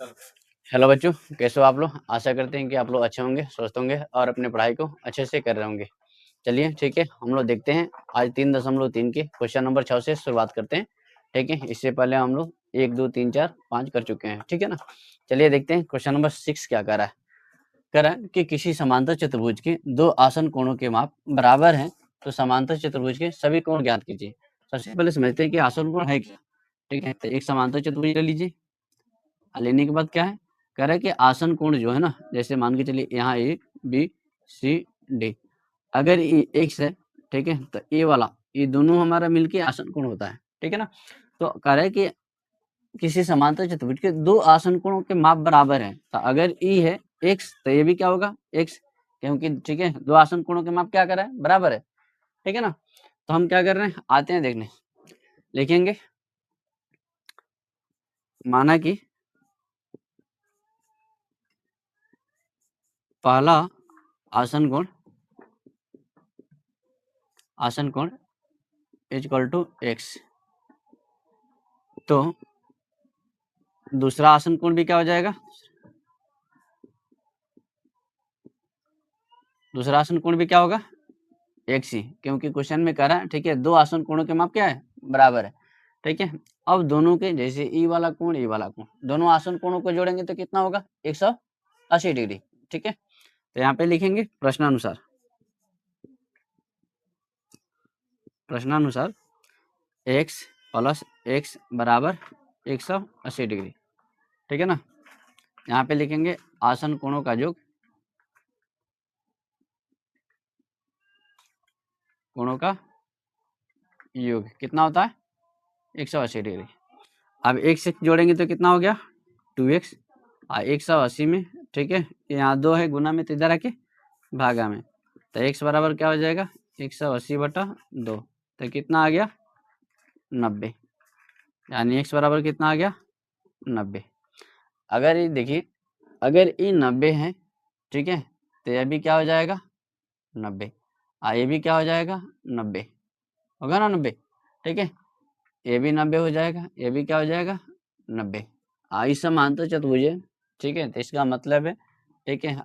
Hello बच्चों, कैसे हो आप लोग? आशा करते हैं कि आप लोग अच्छे होंगे, स्वस्थ होंगे और अपनी पढ़ाई को अच्छे से कर रहे होंगे। चलिए ठीक है, हम लोग देखते हैं आज 3.3 के क्वेश्चन नंबर 6 से शुरुआत करते हैं। ठीक है, इससे पहले हम लोग 1, 2, 3, 4, 5 कर चुके हैं। ठीक है ना? चलिए देखते हैं क्वेश्चन नंबर 6 क्या कह रहा है। कह रहा है कि किसी समांतर चतुर्भुज के 2 आसन कोणों के माप बराबर हैं, तो समांतर चतुर्भुज के सभी कोण ज्ञात कीजिए। सबसे पहले समझते हैं कि आसन कोण है क्या। ठीक है, तो एक समांतर चतुर्भुज ले लीजिए। लेने के बाद क्या है, कह रहा है कि आसन कोण जो है ना, जैसे मान के चलिए यहाँ ए बी सी डी, अगर ये एक्स है, ठीक है, तो ए वाला ये दोनों हमारा मिलके आसन कोण होता है। ठीक है ना? तो कह रहा है कि किसी समांतर चतुर्भुज के 2 आसन कोणों के माप बराबर हैं, तो अगर ई है एक्स तो ये भी क्या होगा एक्स, क्योंकि ठीक है 2 आसन कोणों के माप क्या कर रहा है, बराबर है। ठीक है ना? तो हम क्या कर रहे हैं, आते हैं देखने। लिखेंगे माना कि पहला आसन कोण इज इक्वल टू एक्स, तो दूसरा आसन कोण भी क्या हो जाएगा, दूसरा आसन कोण भी क्या होगा एक्स ही, क्योंकि क्वेश्चन में कह रहा है ठीक है 2 आसन कोणों के माप क्या है, बराबर है। ठीक है, अब दोनों के जैसे ई वाला कोण ई वाला कोण, दोनों आसन कोणों को जोड़ेंगे तो कितना होगा 180 डिग्री। ठीक है, तो यहाँ पे लिखेंगे प्रश्नानुसार x प्लस x बराबर 180 डिग्री। ठीक है ना? यहाँ पे लिखेंगे आसन कोणों का योग, कोणों का योग कितना होता है 180 डिग्री। अब x जोड़ेंगे तो कितना हो गया 2x, 180 में ठीक है, यहाँ 2 है गुना में, तो इधर आके भागा में, तो x बराबर क्या हो जाएगा 180/2, तो कितना आ गया 90, यानी x बराबर कितना आ गया 90। अगर ये देखिए, अगर ये 90 है, ठीक है, तो ये भी क्या हो जाएगा 90, ये भी क्या हो जाएगा 90, होगा ना 90। ठीक है, ये भी 90 हो जाएगा, ये भी क्या हो जाएगा 90। इस समांतर चतुर्भुज है, ठीक है, तो इसका मतलब है ठीक है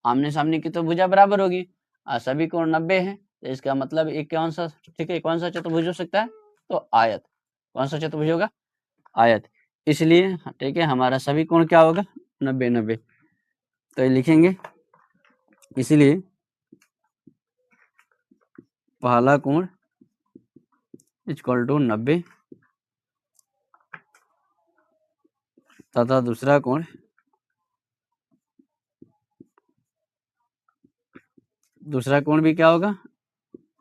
आमने सामने की तो भुजा बराबर होगी, सभी कोण 90 है, तो इसका मतलब एक कौन सा, ठीक है, कौन सा चतुर्भुज हो सकता है, तो आयत। कौन सा चतुर्भुज होगा, आयत। इसलिए ठीक है हमारा सभी कोण क्या होगा 90 90, तो ये लिखेंगे इसलिए पहला कोण इक्वल टू 90 तथा दूसरा कोण भी क्या होगा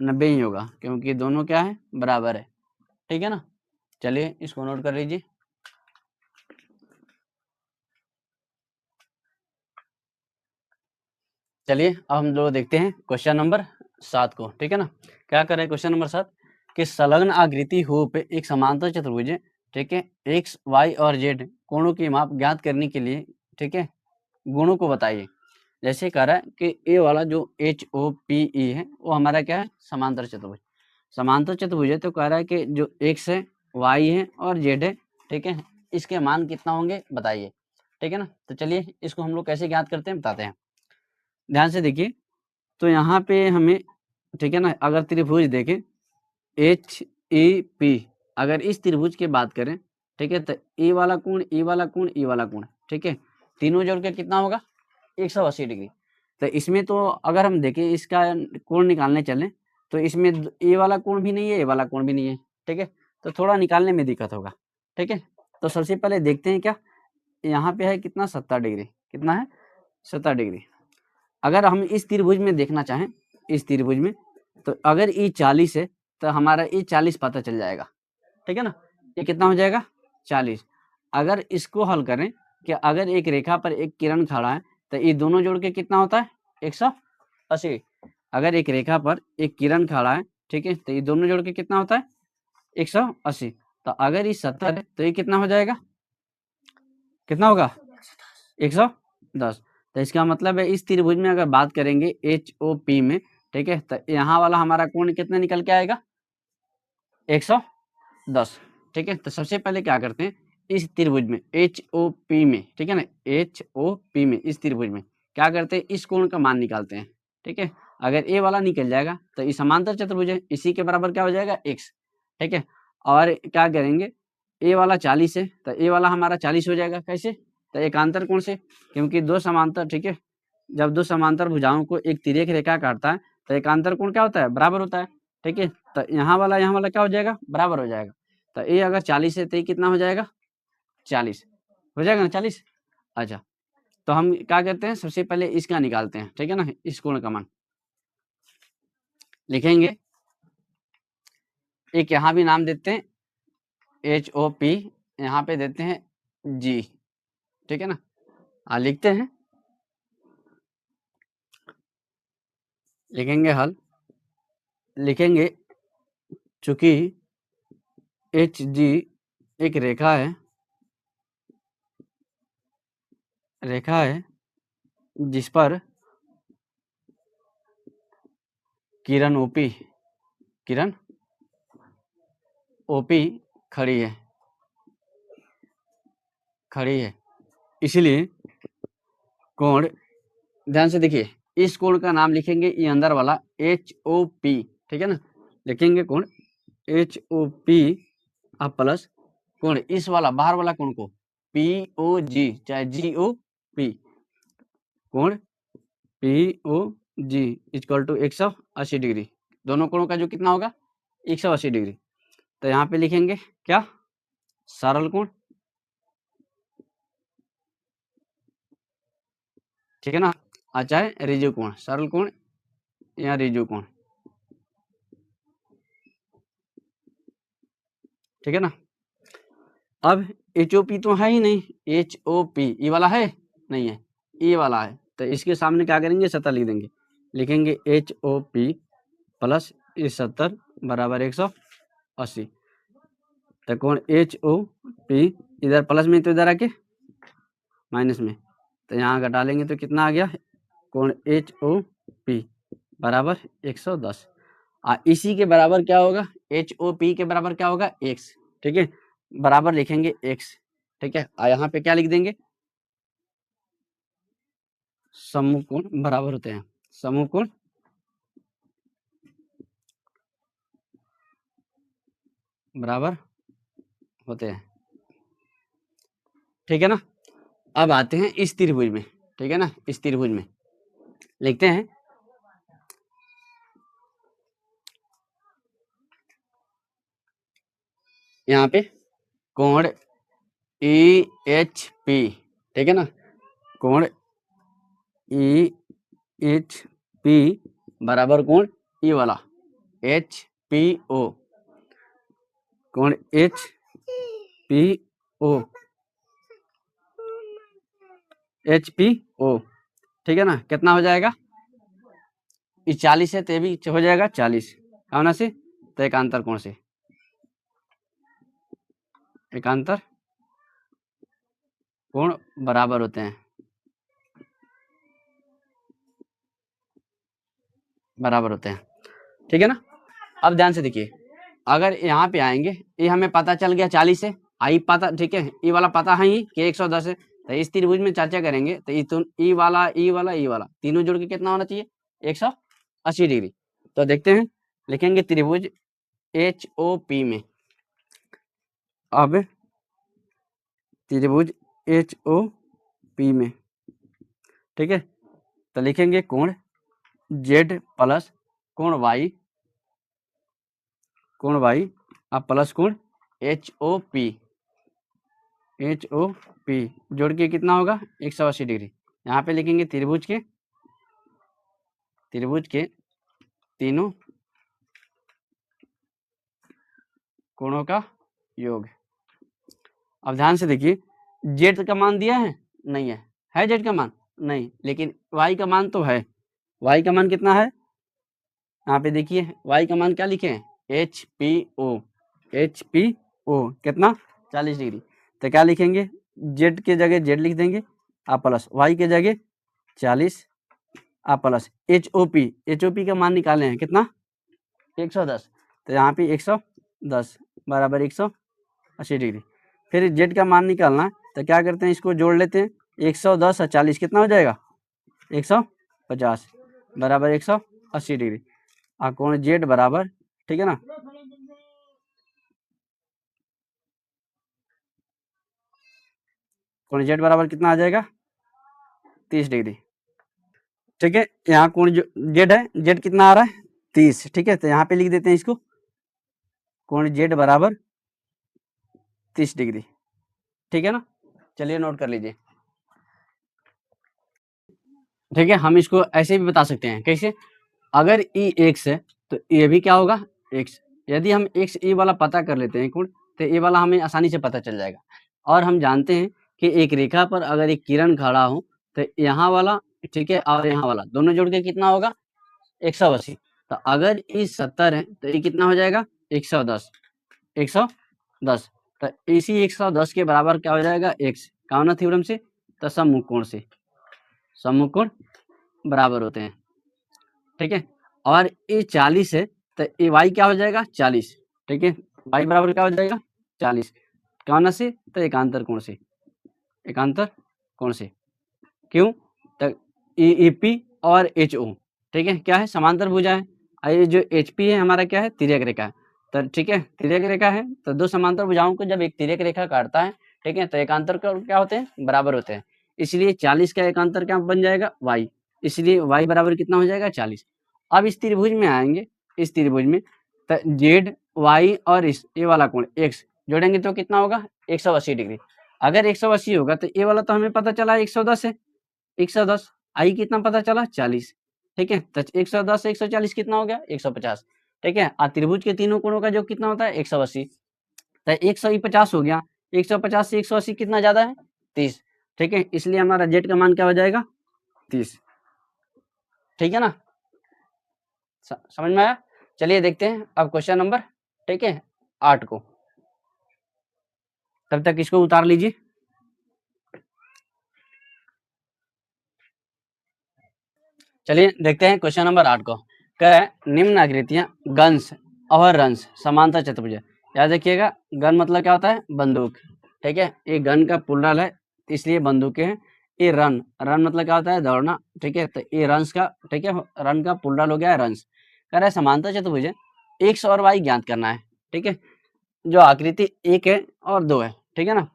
90 ही होगा, क्योंकि दोनों क्या है बराबर है। ठीक है ना? चलिए इसको नोट कर लीजिए। चलिए अब हम लोग देखते हैं क्वेश्चन नंबर 7 को। ठीक है ना? क्या कर रहे हैं क्वेश्चन नंबर 7 कि संलग्न आकृति हो पे एक समांतर चतुर्भुज है, ठीक है, एक्स वाई और जेड कोणों की माप ज्ञात करने के लिए ठीक है गुणों को बताइए। जैसे कह रहा है कि ए वाला जो एच ओ पी ई है वो हमारा क्या है समांतर चतुर्भुज। समांतर चतुर्भुज है तो कह रहा है कि जो एक्स है वाई है और जेड है, ठीक है, इसके मान कितना होंगे बताइए। ठीक है ना? तो चलिए इसको हम लोग कैसे ज्ञात करते हैं बताते हैं। ध्यान से देखिए, तो यहाँ पे हमें ठीक है ना, अगर त्रिभुज देखें एच ई पी, अगर इस त्रिभुज की बात करें, ठीक है, तो ए वाला कोण ई वाला कोण ई वाला कोण, ठीक है, तीनों जोड़ के कितना होगा 180 डिग्री। तो इसमें तो अगर हम देखें इसका कोण निकालने चलें तो इसमें ए वाला कोण भी नहीं है, ए वाला कोण भी नहीं है। ठीक है, तो थोड़ा निकालने में दिक्कत होगा। ठीक है, तो सबसे पहले देखते हैं क्या, यहाँ पे है कितना 70 डिग्री, कितना है 70 डिग्री। अगर हम इस त्रिभुज में देखना चाहें, इस त्रिभुज में, तो अगर ई 40 है तो हमारा ई 40 पता चल जाएगा। ठीक है ना? ये कितना हो जाएगा 40। अगर इसको हल करें कि अगर एक रेखा पर एक किरण खड़ा है तो ये दोनों जोड़ के कितना होता है 180। अगर एक रेखा पर एक किरण खड़ा है, ठीक है, तो ये दोनों जोड़ के कितना होता है 180। तो अगर ये 70 है तो ये कितना हो जाएगा, कितना होगा 110। तो इसका मतलब है इस त्रिभुज में अगर बात करेंगे एच ओ पी में, ठीक है, तो यहाँ वाला हमारा कोण कितना निकल के आएगा 110। ठीक है, तो सबसे पहले क्या करते हैं इस त्रिभुज में HOP में, ठीक है ना, HOP में इस त्रिभुज में क्या करते हैं, इस कोण का मान निकालते हैं। ठीक है, अगर ए वाला निकल जाएगा तो ये समांतर चतुर्भुज है, इसी के बराबर क्या हो जाएगा, x। ठीक है, और क्या करेंगे, ए वाला 40 है तो ए वाला हमारा 40 हो जाएगा। कैसे, तो एकांतर कोण से, क्योंकि दो समांतर, ठीक है, जब दो समांतर भुजाओं को एक तिर्यक रेखा काटता है तो एकांतर कोण क्या होता है, बराबर होता है। ठीक है, तो यहाँ वाला क्या हो जाएगा, बराबर हो जाएगा। तो ए अगर 40 है तो ये कितना हो जाएगा, 40 हो जाएगा ना, 40। अच्छा, तो हम क्या करते हैं, सबसे पहले इसका निकालते हैं। ठीक है ना, इस कोण का मान लिखेंगे, एक यहाँ भी नाम देते हैं HOP, यहाँ पे देते हैं G। ठीक है ना, लिखते हैं, लिखेंगे हल, लिखेंगे चूंकि HG एक रेखा है जिस पर किरण OP खड़ी है, इसलिए कोण, ध्यान से देखिए, इस कोण का नाम लिखेंगे ये अंदर वाला HOP। ठीक है ना, लिखेंगे कोण HOP अब प्लस कोण इस वाला बाहर वाला कोण को POG चाहे GOP, कोण POG इक्वल टू 180 डिग्री। दोनों कोणों का जो कितना होगा, 180 डिग्री। तो यहाँ पे लिखेंगे क्या, सरल कोण। ठीक है ना, चाहे रिजु कोण, सरल कोण या रिजु कोण। ठीक है ना, अब HOP तो है ही नहीं, HOP ये वाला है नहीं है, ये वाला है, तो इसके सामने क्या करेंगे, 70 लिख देंगे, लिखेंगे HOP प्लस 70 बराबर 180। तो कोण HOP इधर प्लस में तो इधर आके माइनस में, तो यहाँ घटा लेंगे तो कितना आ गया, कोण HOP बराबर 110। इसी के बराबर क्या होगा, HOP के बराबर क्या होगा, x। ठीक है, बराबर लिखेंगे x। ठीक है, यहाँ पे क्या लिख देंगे, समूह कोण बराबर होते हैं, समूह कोण बराबर होते हैं। ठीक है ना, अब आते हैं इस त्रिभुज में। ठीक है ना, इस त्रिभुज में लिखते हैं, यहाँ पे कोण EHP। ठीक है ना, कोण EHP बराबर कोण ई वाला HPO, कोण HPO। ठीक है ना, कितना हो जाएगा, ये 40 है तो ये भी हो जाएगा 40, कौन से, तो एकांतर कोण से, एकांतर कोण बराबर होते हैं, बराबर होते हैं। ठीक है ना, अब ध्यान से देखिए, अगर यहाँ पे आएंगे, ये हमें पता चल गया 40 है, आई पता, ठीक है, ये वाला पता है ही कि 110 है, तो इस त्रिभुज में चर्चा करेंगे तो ई वाला तीनों जोड़ के कितना होना चाहिए, 180 डिग्री। तो देखते हैं, लिखेंगे त्रिभुज HOP में, अब त्रिभुज HOP में, ठीक है, तो लिखेंगे कोण Z प्लस कोण Y अब प्लस कोण HOP जोड़ के कितना होगा, 180 डिग्री। यहाँ पे लिखेंगे त्रिभुज के तीनों कोणों का योग। अब ध्यान से देखिए, Z का मान दिया है, नहीं है Z का मान नहीं, लेकिन Y का मान तो है। Y का मान कितना है, यहाँ पे देखिए Y का मान क्या लिखे हैं, HPO कितना, 40 डिग्री। तो क्या लिखेंगे, Z के जगह Z लिख देंगे, प्लस Y के जगह 40 प्लस HOP का मान निकाले हैं कितना, 110। तो यहाँ पे 110 बराबर 180 डिग्री। फिर जेड का मान निकालना है तो क्या करते हैं, इसको जोड़ लेते हैं। 110 और 40 कितना हो जाएगा, 150 बराबर 180 डिग्री। और कोण जेड बराबर, ठीक है ना, कोण जेड बराबर कितना आ जाएगा, 30 डिग्री। ठीक है, यहाँ कोण जो जेड है, जेड कितना आ रहा है 30। ठीक है, तो यहाँ पे लिख देते हैं इसको, कोण जेड बराबर 30 डिग्री। ठीक है ना, चलिए नोट कर लीजिए। ठीक है, हम इसको ऐसे भी बता सकते हैं, कैसे, अगर ई एक्स है तो ये भी क्या होगा, एक्स। यदि हम एक्स ई वाला पता कर लेते हैं कोण, तो ये वाला हमें आसानी से पता चल जाएगा। और हम जानते हैं कि एक रेखा पर अगर एक किरण खड़ा हो तो यहाँ वाला, ठीक है, और यहाँ वाला दोनों जोड़ के कितना होगा, 180। तो अगर ये 70 है तो ये कितना हो जाएगा, 110। 110 तो इसी 110 के बराबर क्या हो जाएगा, एक्स। काउना थ्योरम से, तो सम्मुख कोण से, सम्मुख कोण बराबर होते हैं। ठीक है, और ये 40 है तो ये वाई क्या हो जाएगा, 40। ठीक है, वाई बराबर क्या हो जाएगा, 40। कौन से, तो एकांतर कोण से, एकांतर कोण से। क्यों, तो ईपी और एच ओ, ठीक है, क्या है, समांतर भुजा है। और ये जो एच पी है हमारा क्या है, तिर्यक रेखा है। तो ठीक है, तिर्यक रेखा है, तो दो समांतर भुजाओं को जब एक तिर्यक रेखा काटता है, ठीक है, तो एकांतर क्या होते हैं, बराबर होते हैं। इसलिए 40 का एकांतर क्या बन जाएगा, वाई। इसलिए वाई बराबर कितना हो जाएगा, 40। अब इस त्रिभुज में आएंगे, इस त्रिभुज में तो जेड वाई और इस ये वाला कोण एक्स जोड़ेंगे तो कितना होगा, 180 डिग्री। अगर 180 होगा तो ये वाला तो हमें पता चला 110 है, 110। आई कितना पता चला, 40। ठीक है, तो 110 से 140 कितना हो गया, 150। ठीक है, और त्रिभुज के तीनों कोणों का जो कितना होता है, 180। तो 150 हो गया, 150 से 180 कितना ज्यादा है, 30। ठीक है, इसलिए हमारा जेड का मान क्या हो जाएगा, 30। ठीक है ना, समझ में आया। चलिए देखते हैं अब क्वेश्चन नंबर, ठीक है, 8 को। तब तक इसको उतार लीजिए। चलिए देखते हैं क्वेश्चन नंबर 8 को। क्या है, निम्न आकृतियां गंश और रंश समांतर चतुर्भुज। याद रखिएगा, गन मतलब क्या होता है, बंदूक। ठीक है, ये गन का प्लुरल है इसलिए बंदूकें हैं। ये रन, रन मतलब क्या होता है, दौड़ना। ठीक है, तो ये रंश का, ठीक है, रन का प्लुरल हो गया रंश। कह रहा है समांतर चतुर्भुज एक्स और वाई ज्ञात करना है। ठीक है, जो आकृति 1 है और 2 है, ठीक है ना।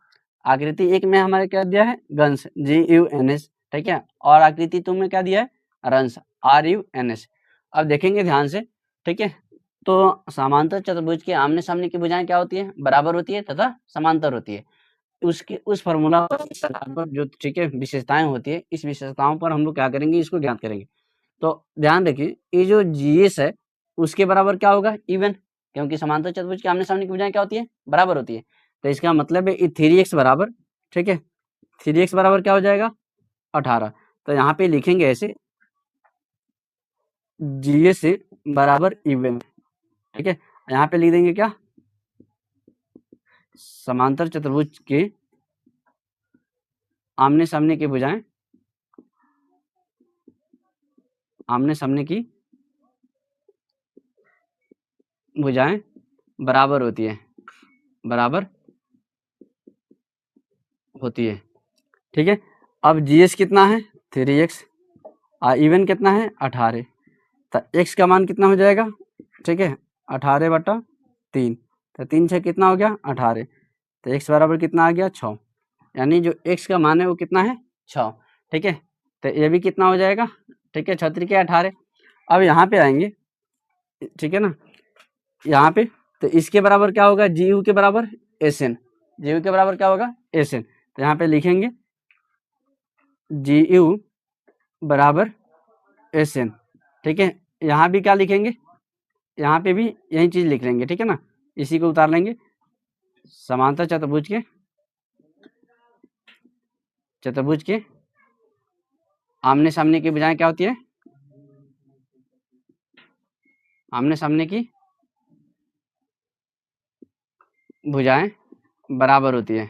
आकृति 1 में हमारे क्या दिया है, गंश GUNS। ठीक है, और आकृति 2 में क्या दिया है, रंश RUNS। अब देखेंगे ध्यान से। ठीक है, तो समांतर चतुर्भुज के आमने सामने की भुजाएं क्या होती है, बराबर होती है तथा समांतर होती है। उसके उस फॉर्मूला पर जो, ठीक है, विशेषताएं होती है, इस विशेषताओं पर हम लोग क्या करेंगे, इसको ज्ञात करेंगे। तो ध्यान रखिए, ये जो GS है उसके बराबर क्या होगा, इवन, क्योंकि समांतर चतुर्भुज के आमने सामने की भुजाएं क्या होती है, बराबर होती है। तो इसका मतलब है 3x बराबर, ठीक है, 3x बराबर क्या हो जाएगा, 18। तो यहाँ पे लिखेंगे ऐसे, GS बराबर इवन। ठीक है, यहाँ पे लिख देंगे क्या, समांतर चतुर्भुज के आमने सामने की भुजाएं, आमने सामने की भुजाएं बराबर होती है, बराबर होती है। ठीक है, अब GS कितना है, 3x, और इवन कितना है, 18। तो x का मान कितना हो जाएगा, ठीक है, 18/3। तो 3 6 कितना हो गया, 18। तो x बराबर कितना आ गया, 6। यानी जो x का मान है वो कितना है, 6। ठीक है, तो ये भी कितना हो जाएगा, ठीक है, 6 के 18। अब यहाँ पे आएंगे, ठीक है ना, यहाँ पे तो इसके बराबर क्या होगा, GU के बराबर SN। GU के बराबर क्या होगा, SN। तो यहाँ पे लिखेंगे GU बराबर SN। ठीक है, यहाँ भी क्या लिखेंगे, यहाँ पे भी यही चीज लिख लेंगे। ठीक है ना, इसी को उतार लेंगे। समांतर चतुर्भुज के आमने सामने की भुजाएं क्या होती है, आमने सामने की भुजाएं बराबर होती है,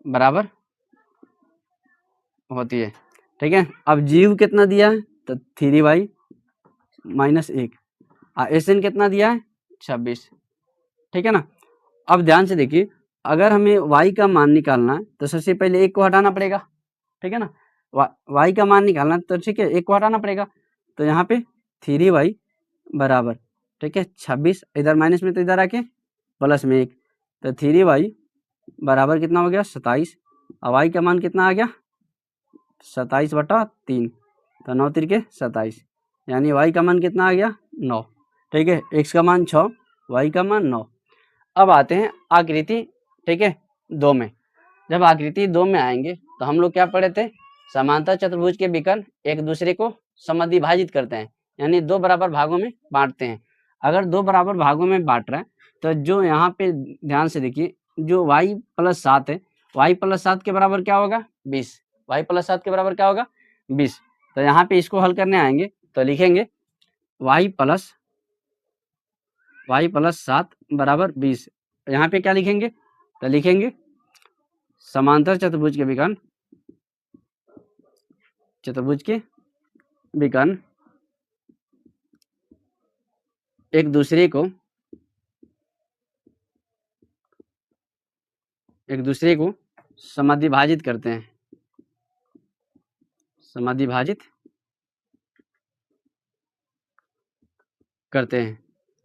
बराबर होती है। ठीक है, अब जीव कितना दिया है, तो 3y -1। SN कितना दिया है, 26। ठीक है ना, अब ध्यान से देखिए, अगर हमें y का मान निकालना है तो सबसे पहले 1 को हटाना पड़ेगा, ठीक है ना। y का मान निकालना तो ठीक है 1 को हटाना पड़ेगा, तो यहाँ पे 3y बराबर, ठीक है 26, इधर माइनस में तो इधर आके प्लस में 1, तो 3y बराबर कितना हो गया 27, और y का मान कितना आ गया 27/3, तो 9 तिरके 27, यानी y का मान कितना आ गया 9, ठीक है। x का मान 6, y का मान 9। अब आते हैं आकृति, ठीक है 2 में। जब आकृति 2 में आएंगे तो हम लोग क्या पढ़े थे, समांतर चतुर्भुज के विकर्ण एक दूसरे को समद्विभाजित करते हैं, यानी 2 बराबर भागों में बांटते हैं। अगर 2 बराबर भागों में बांट रहे हैं तो जो यहाँ पे ध्यान से देखिए, जो y + 7 है, y + 7 के बराबर क्या होगा 20, y + 7 के बराबर क्या होगा 20। तो यहाँ पे इसको हल करने आएंगे तो लिखेंगे y + 7 बराबर 20। यहाँ पे क्या लिखेंगे, तो लिखेंगे समांतर चतुर्भुज के विकर्ण एक दूसरे को समद्विभाजित करते हैं,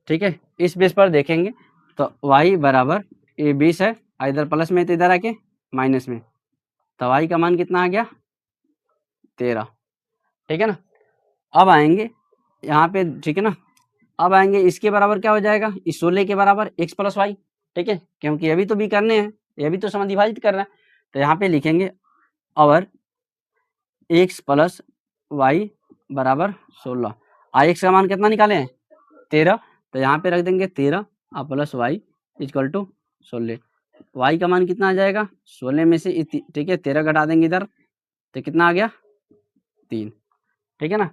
ठीक है। इस बेस पर देखेंगे तो y बराबर ये 20 है, इधर प्लस में तो इधर आके माइनस में, तो y का मान कितना आ गया 13, ठीक है ना। अब आएंगे यहाँ पे, ठीक है ना, अब आएंगे इसके बराबर क्या हो जाएगा, इस 16 के बराबर x + y, ठीक है, क्योंकि ये भी तो भी करने हैं, ये भी तो समद्विभाजित करना है। तो यहाँ पे लिखेंगे और x + y बराबर 16, x का मान कितना निकाले हैं 13, तो यहाँ पे रख देंगे 13 और प्लस y = 16, y का मान कितना आ जाएगा 16 में से, ठीक है 13 घटा देंगे इधर तो कितना आ गया 3, ठीक है ना।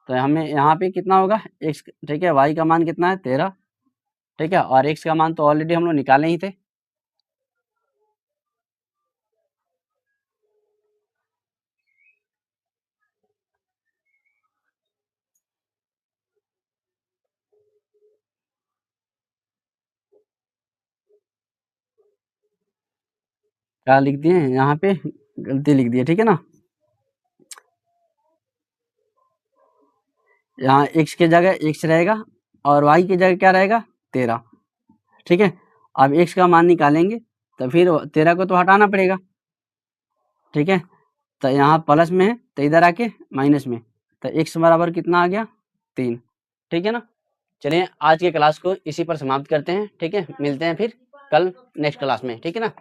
तो हमें यहाँ पे कितना होगा x, ठीक है, y का मान कितना है 13, ठीक है, और x का मान तो ऑलरेडी हम लोग निकाले ही थे। क्या लिख दिए यहाँ पे, गलती लिख दी है, ठीक है ना। यहाँ x की जगह x रहेगा और y की जगह क्या रहेगा 13, ठीक है। अब x का मान निकालेंगे तो फिर 13 को तो हटाना पड़ेगा, ठीक है, तो यहाँ प्लस में है तो इधर आके माइनस में, तो x बराबर कितना आ गया 3, ठीक है ना। चलिए आज के क्लास को इसी पर समाप्त करते हैं, ठीक है, मिलते हैं फिर कल नेक्स्ट क्लास में, ठीक है ना।